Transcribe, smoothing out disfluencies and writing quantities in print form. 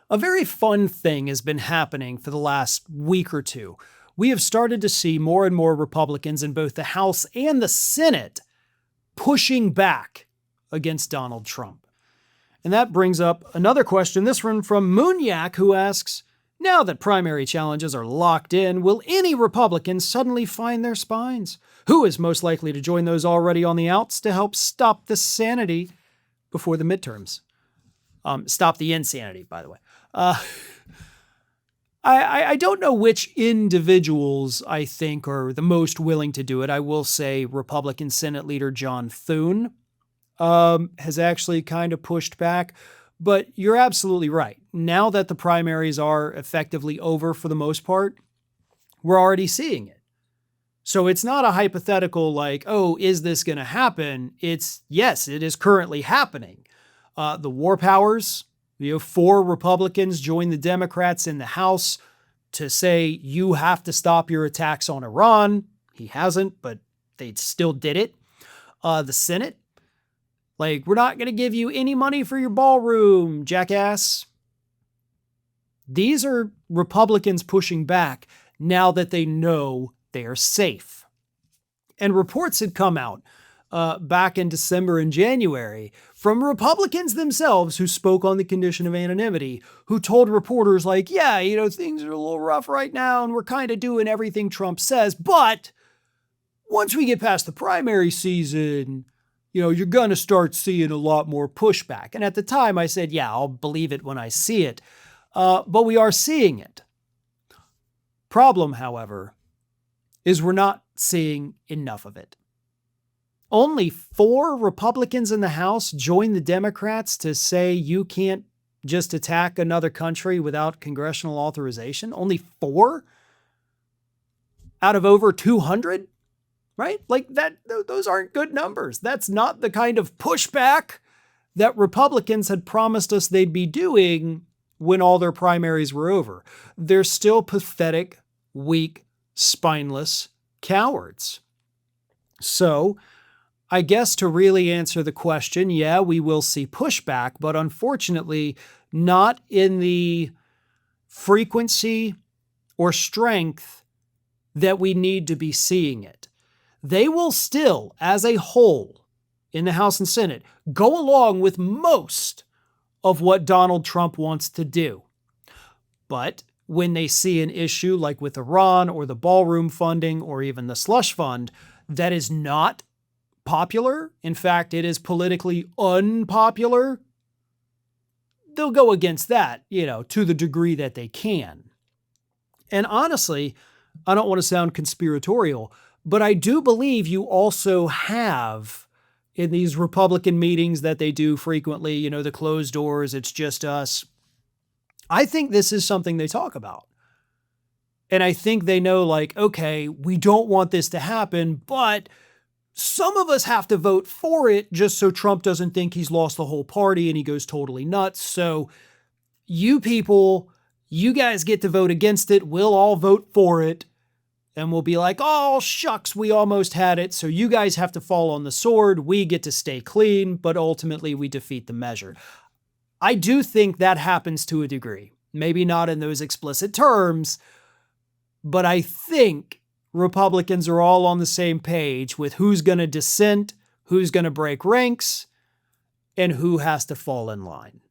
A very fun thing has been happening for the last week or two. We have started to see more and more Republicans in both the House and the Senate pushing back against Donald Trump. And that brings up another question, this one from Moonyak, who asks, now that primary challenges are locked in, will any Republicans suddenly find their spines? Who is most likely to join those already on the outs to help stop the sanity before the midterms? Stop the insanity, by the way. I don't know which individuals I think are the most willing to do it. I will say Republican Senate Leader John Thune has actually kind of pushed back. But you're absolutely right. Now that the primaries are effectively over for the most part, we're already seeing it. So it's not a hypothetical like, oh, is this going to happen? It's, yes, it is currently happening. The war powers, 4 Republicans joined the Democrats in the House to say you have to stop your attacks on Iran. He hasn't, but they still did it. The Senate, like, we're not going to give you any money for your ballroom, jackass. These are Republicans pushing back now that they know they are safe. And reports had come out back in December and January from Republicans themselves who spoke on the condition of anonymity, who told reporters like, yeah, things are a little rough right now and we're kind of doing everything Trump says. But once we get past the primary season, you're going to start seeing a lot more pushback. And at the time I said, yeah, I'll believe it when I see it. But we are seeing it. Problem, however, is we're not seeing enough of it. Only 4 Republicans in the House joined the Democrats to say you can't just attack another country without congressional authorization. Only 4 out of over 200? Right? Like that, those aren't good numbers. That's not the kind of pushback that Republicans had promised us they'd be doing when all their primaries were over. They're still pathetic, weak, spineless cowards. So I guess to really answer the question, yeah, we will see pushback, but unfortunately not in the frequency or strength that we need to be seeing it. They will still, as a whole, in the House and Senate, go along with most of what Donald Trump wants to do. But when they see an issue like with Iran or the ballroom funding or even the slush fund that is not popular, in fact, it is politically unpopular, they'll go against that, to the degree that they can. And honestly, I don't want to sound conspiratorial, but I do believe you also have in these Republican meetings that they do frequently, the closed doors, it's just us. I think this is something they talk about. And I think they know like, okay, we don't want this to happen, but some of us have to vote for it just so Trump doesn't think he's lost the whole party and he goes totally nuts. So you people, you guys get to vote against it. We'll all vote for it. And we'll be like, oh, shucks, we almost had it. So you guys have to fall on the sword. We get to stay clean, but ultimately we defeat the measure. I do think that happens to a degree. Maybe not in those explicit terms, but I think Republicans are all on the same page with who's going to dissent, who's going to break ranks, and who has to fall in line.